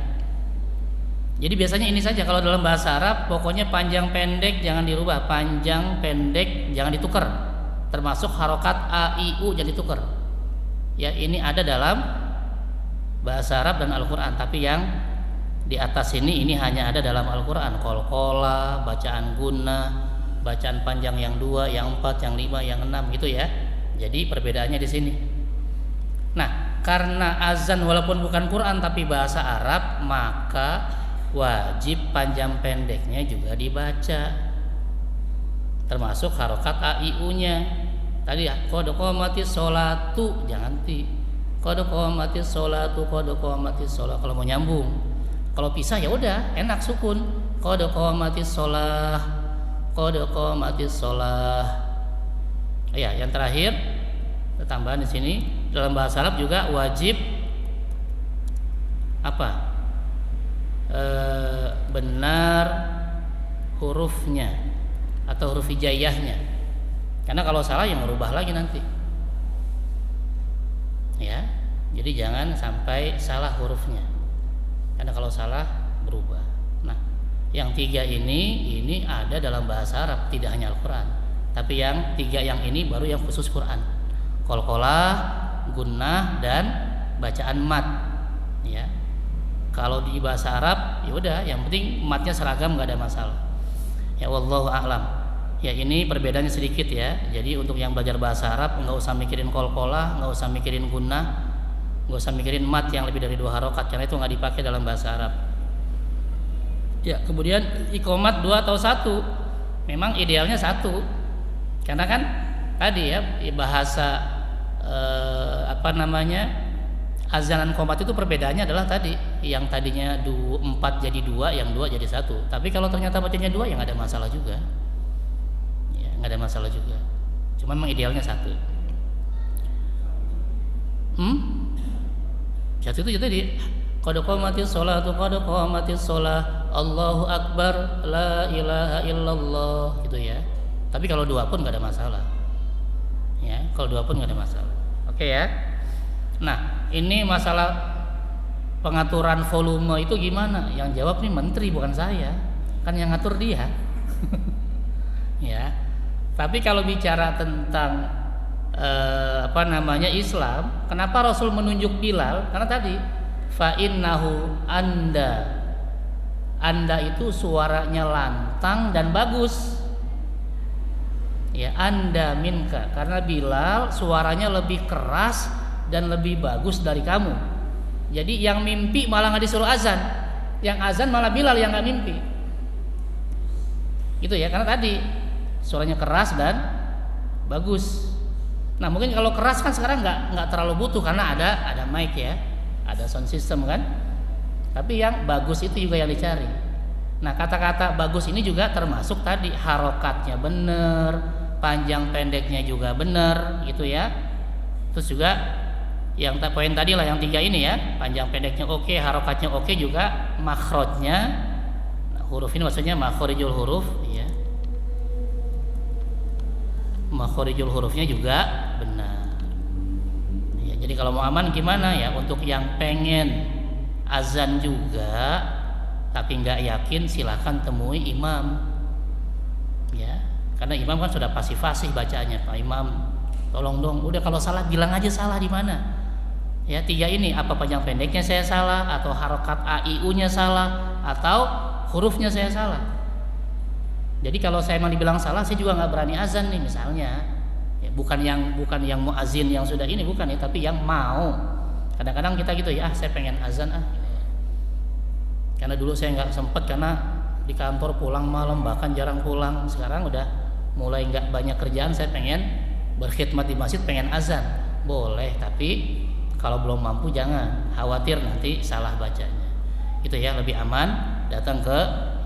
Jadi biasanya ini saja kalau dalam bahasa Arab, pokoknya panjang pendek jangan dirubah, panjang pendek jangan ditukar, termasuk harokat a, i, u jangan ditukar. Ya, ini ada dalam bahasa Arab dan Al-Quran. Tapi yang di atas ini hanya ada dalam Al-Quran. Qalqalah, bacaan gunnah, bacaan panjang yang 2, yang 4, yang 5, yang 6 gitu ya. Jadi perbedaannya di sini. Nah, karena azan walaupun bukan Quran tapi bahasa Arab, maka wajib panjang pendeknya juga dibaca, termasuk harokat a, i, u nya. Tadi ya, qad qamatis sholatu, jangan ti. Qad qamatis sholatu, qad qamatis sholat. Kalau mau nyambung, kalau pisah ya udah enak sukun. Qad qamatis sholah, qad qamatis sholah. Ya, yang terakhir tambahan di sini dalam bahasa Arab juga wajib apa? Benar hurufnya atau huruf hijaiyahnya. Karena kalau salah yang merubah lagi nanti. Ya, jadi jangan sampai salah hurufnya. Karena kalau salah berubah. Nah, yang 3 ini ada dalam bahasa Arab, tidak hanya Al-Quran. Tapi yang 3 yang ini baru yang khusus Quran. Qalqalah, gunnah dan bacaan mat. Ya. Kalau di bahasa Arab ya udah, yang penting matnya seragam, nggak ada masalah. Ya, wallahu a'lam. Ya, ini perbedaannya sedikit ya. Jadi untuk yang belajar bahasa Arab nggak usah mikirin qalqalah, nggak usah mikirin gunnah, nggak usah mikirin mat yang lebih dari 2 harokat, karena itu nggak dipakai dalam bahasa Arab. Ya, kemudian iqomat 2 atau 1, memang idealnya 1, karena kan tadi ya bahasa azan dan qomat itu perbedaannya adalah tadi yang tadinya 4 jadi 2, yang 2 jadi 1. Tapi kalau ternyata bacanya 2 ya nggak ada masalah juga. Ya, nggak ada masalah juga. Cuma memang idealnya 1. Satu itu tadi qad qamatis sholatu, qad qamatis sholah, Allahu akbar, la ilaha illallah gitu ya. Tapi kalau 2 pun nggak ada masalah. Ya, kalau 2 pun nggak ada masalah. Oke ya. Nah, ini masalah pengaturan volume itu gimana? Yang jawab nih menteri, bukan saya, kan yang ngatur dia. Ya, tapi kalau bicara tentang Islam, kenapa Rasul menunjuk Bilal? Karena tadi fa innahu anda itu suaranya lantang dan bagus. Ya, anda minka, karena Bilal suaranya lebih keras dan lebih bagus dari kamu. Jadi yang mimpi malah nggak disuruh azan, yang azan malah Bilal yang nggak mimpi. Gitu ya, karena tadi suaranya keras dan bagus. Nah mungkin kalau keras kan sekarang nggak terlalu butuh karena ada mic ya, ada sound system kan. Tapi yang bagus itu juga yang dicari. Nah kata-kata bagus ini juga termasuk tadi harokatnya bener, panjang pendeknya juga bener gitu ya. Terus juga yang poin tadi lah yang 3 ini ya, panjang pendeknya oke, harokatnya oke, juga makhrajnya, nah, huruf ini maksudnya makhrijul huruf ya, makhrijul hurufnya juga benar ya. Jadi kalau mau aman gimana ya, untuk yang pengen azan juga tapi nggak yakin, silahkan temui imam ya, karena imam kan sudah fasih-fasih bacanya. Pak Imam tolong dong, udah kalau salah bilang aja salah di mana ya. 3 ini, apa panjang pendeknya saya salah, atau harokat AIU-nya salah, atau hurufnya saya salah. Jadi kalau saya emang dibilang salah, saya juga nggak berani azan nih misalnya ya, bukan yang muazin yang sudah ini, bukan ya, tapi yang mau. Kadang-kadang kita gitu ya, saya pengen azan karena dulu saya nggak sempet karena di kantor pulang malam, bahkan jarang pulang. Sekarang udah mulai nggak banyak kerjaan, saya pengen berkhidmat di masjid, pengen azan. Boleh, tapi kalau belum mampu jangan, khawatir nanti salah bacanya. Itu ya, lebih aman datang ke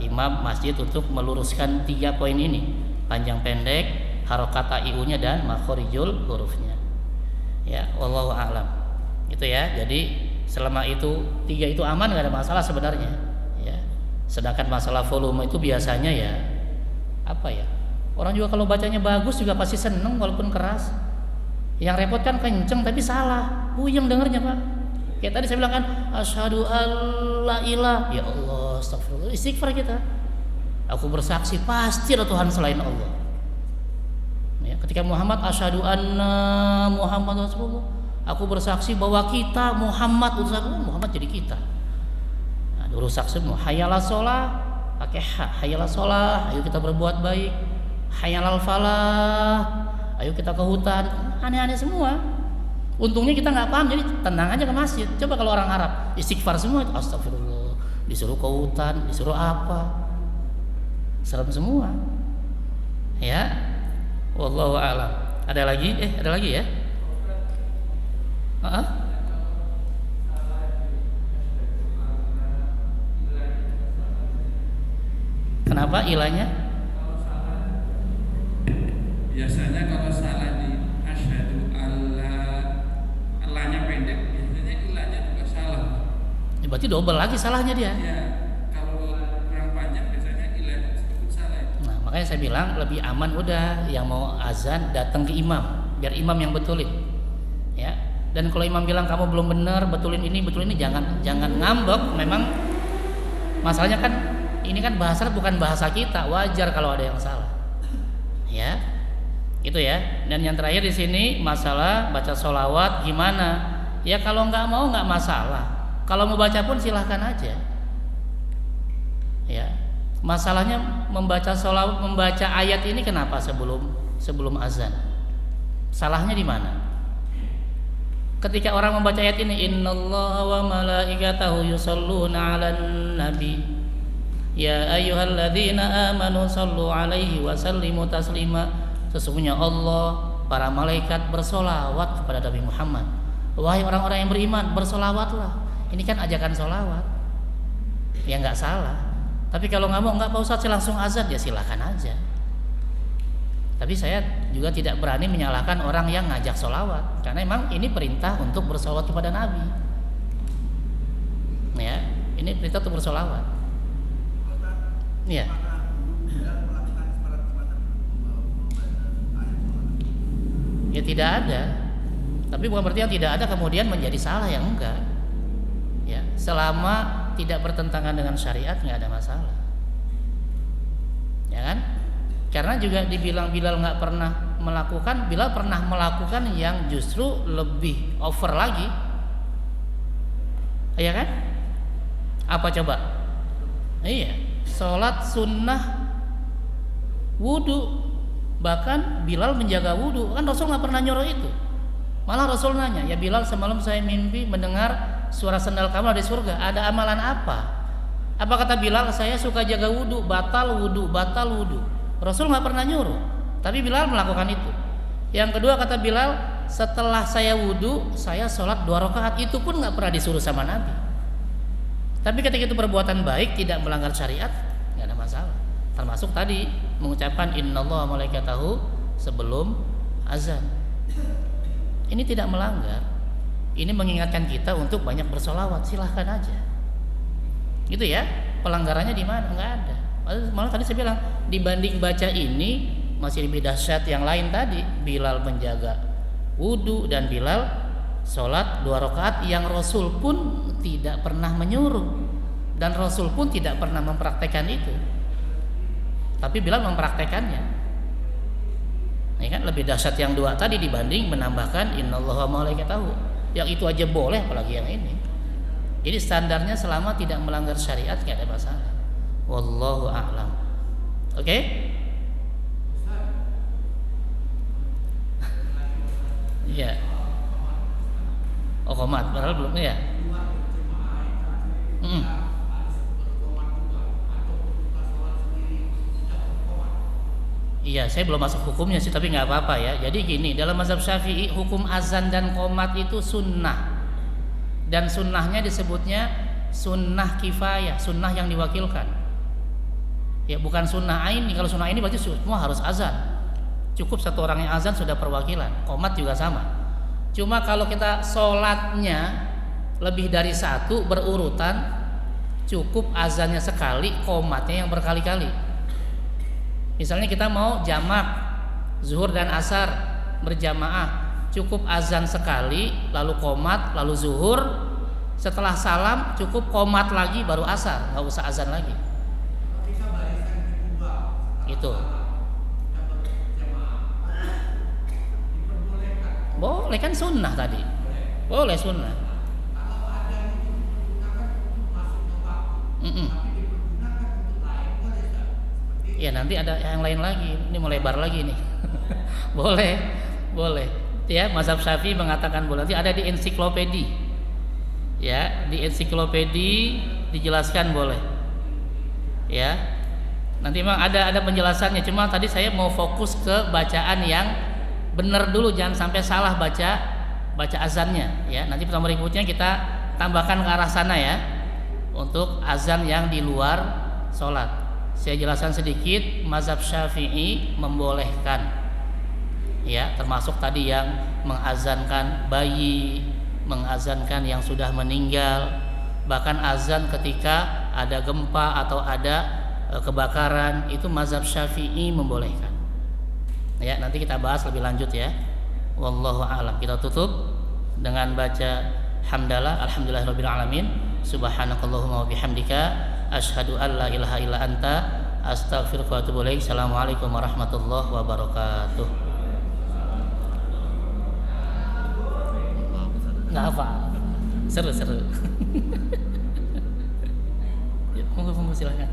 imam masjid untuk meluruskan 3 poin ini, panjang pendek, harokat AIU-nya, dan makhrijul hurufnya ya. Wallahu a'lam. Itu ya, jadi selama itu 3 itu aman, nggak ada masalah sebenarnya ya. Sedangkan masalah volume itu biasanya ya apa ya, orang juga kalau bacanya bagus juga pasti seneng walaupun keras. Yang repot kan kenceng tapi salah, puyeng dengernya Pak. Kayak tadi saya bilang kan, asyhadu alla ilaha, ya Allah, astagfirullah, istighfar kita. Aku bersaksi pasti ada Tuhan selain Allah. Ya, ketika Muhammad asyhadu anna Muhammad Rasulullah, aku bersaksi bahwa kita Muhammad utusan Allah, Muhammad jadi kita. Nah, rusak semua. Hayalah sholah, pakai hayalah sholah, ayo kita berbuat baik. Hayalal falah, ayo kita ke hutan. Aneh-aneh semua. Untungnya kita nggak paham, jadi tenang aja ke masjid. Coba kalau orang Arab istighfar semua, astagfirullah, disuruh ke hutan, disuruh apa, serem semua ya. Wallahu a'lam. Ada lagi ya. Kenapa ilahnya? Biasanya kalau salah di asyhadu alla, allanya pendek, biasanya ilahnya juga salah. Ya, berarti double lagi salahnya dia. Ya, kalau kurang panjang biasanya ilahnya disebut salah. Nah, makanya saya bilang lebih aman udah yang mau azan datang ke imam, biar imam yang betulin. Ya. Dan kalau imam bilang kamu belum benar, betulin ini, jangan ngambek. Memang masalahnya kan ini kan bahasa bukan bahasa kita, wajar kalau ada yang salah. Ya. Itu ya. Dan yang terakhir di sini masalah baca sholawat gimana? Ya kalau nggak mau nggak masalah. Kalau mau baca pun silahkan aja. Ya. Masalahnya membaca sholawat, membaca ayat ini kenapa sebelum azan? Salahnya di mana? Ketika orang membaca ayat ini, innallaha wa malaikatahu yusholluna 'alan nabi ya ayyuhalladzina amanu shallu 'alaihi wa sallimu taslima. Sesungguhnya Allah, para malaikat bersolawat kepada Nabi Muhammad. Wahai orang-orang yang beriman, bersolawatlah. Ini kan ajakan solawat, ya nggak salah. Tapi kalau nggak mau, nggak Pak Ustadz, saya langsung azan, ya silahkan aja. Tapi saya juga tidak berani menyalahkan orang yang ngajak solawat, karena memang ini perintah untuk bersolawat kepada Nabi. Ya, ini perintah untuk bersolawat. Ya. Ya tidak ada. Tapi bukan berarti yang tidak ada kemudian menjadi salah, yang enggak. Ya, selama tidak bertentangan dengan syariat nggak ada masalah, ya kan? Karena juga dibilang Bilal nggak pernah melakukan, Bilal pernah melakukan yang justru lebih over lagi, ya kan? Apa coba? Iya, sholat sunnah wudu, bahkan Bilal menjaga wudu, kan Rasul nggak pernah nyuruh itu. Malah Rasul nanya, ya Bilal, semalam saya mimpi mendengar suara sendal kamu di surga, ada amalan apa? Apa kata Bilal? Saya suka jaga wudu, batal wudu, batal wudu. Rasul nggak pernah nyuruh, tapi Bilal melakukan itu. Yang kedua kata Bilal, setelah saya wudu, saya sholat 2 rakaat, itu pun nggak pernah disuruh sama Nabi. Tapi ketika itu perbuatan baik, tidak melanggar syariat, nggak ada masalah. Termasuk tadi mengucapkan innallaha malaikatahu sebelum azan. Ini tidak melanggar. Ini mengingatkan kita untuk banyak bersolawat, silahkan aja. Gitu ya. Pelanggarannya di mana? Nggak ada. Malah tadi saya bilang dibanding baca ini masih lebih dahsyat yang lain tadi. Bilal menjaga wudu dan Bilal sholat 2 rakaat yang Rasul pun tidak pernah menyuruh dan Rasul pun tidak pernah mempraktekkan itu. Tapi Bilal mempraktekannya. Ini kan lebih dahsyat yang 2 tadi dibanding menambahkan innallaha malaikatahu. Yang itu aja boleh, apalagi yang ini. Jadi standarnya selama tidak melanggar syariat nggak ada masalah. Wallahu a'lam. Oke? Iya. Oh, qomat, padahal belum ya. Iya, saya belum masuk hukumnya sih, tapi nggak apa-apa ya. Jadi gini, dalam mazhab Syafi'i hukum azan dan qomat itu sunnah, dan sunnahnya disebutnya sunnah kifayah, sunnah yang diwakilkan. Ya, bukan sunnah aini. Kalau sunnah ini berarti semua harus azan. Cukup 1 orang yang azan sudah perwakilan. Qomat juga sama. Cuma kalau kita sholatnya lebih dari 1 berurutan, cukup azannya sekali, qomatnya yang berkali-kali. Misalnya kita mau jamak zuhur dan asar berjamaah, cukup azan sekali, lalu qomat, lalu zuhur, setelah salam cukup qomat lagi baru asar, nggak usah azan lagi. Itu boleh kan, sunnah tadi, boleh sunnah. Ya nanti ada yang lain lagi, ini mau lebar lagi nih. boleh ya. Mazhab Syafi'i mengatakan boleh. Nanti ada di ensiklopedi ya, di ensiklopedi dijelaskan boleh ya. Nanti memang ada penjelasannya, cuma tadi saya mau fokus ke bacaan yang benar dulu, jangan sampai salah baca azannya ya. Nanti pertemuan berikutnya kita tambahkan ke arah sana ya, untuk azan yang di luar sholat. Saya jelaskan sedikit, mazhab Syafi'i membolehkan ya, termasuk tadi yang mengazankan bayi, mengazankan yang sudah meninggal, bahkan azan ketika ada gempa atau ada kebakaran, itu mazhab Syafi'i membolehkan. Ya, nanti kita bahas lebih lanjut ya. Wallahu a'lam. Kita tutup dengan baca hamdalah, alhamdulillahirabbil alamin, subhanakallahumma wa bihamdika, asyhadu an la ilaha illa anta, astaghfiruka wa atubu ilaik. Assalamualaikum warahmatullahi wabarakatuh. Nggak apa, seru. Ya, monggo silakan.